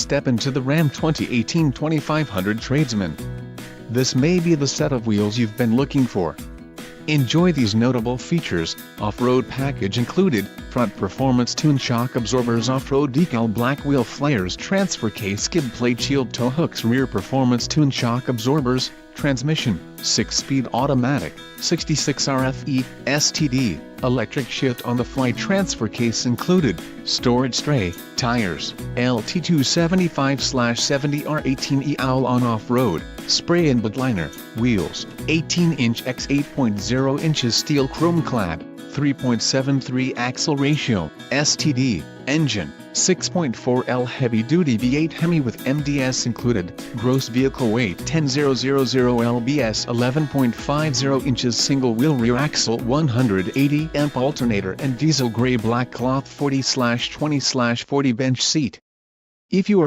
step into the Ram 2018 2500 Tradesman. This may be the set of wheels you've been looking for. Enjoy these notable features: off-road package included, front performance tune shock absorbers, off-road decal, black wheel flares, transfer case, skid plate, shield tow hooks, rear performance tune shock absorbers, transmission, 6-speed automatic, 66 RFE, STD, electric shift on the fly, transfer case included, storage tray, tires, LT275/70R18E owl on off-road, spray and bed liner, wheels, 18-inch x 8.0 inches steel chrome clad, 3.73 axle ratio, STD, engine, 6.4L heavy-duty V8 Hemi with MDS included, gross vehicle weight 10,000 lbs, 11.50 inches single-wheel rear axle, 180 amp alternator and diesel gray black cloth, 40/20/40 bench seat. If you are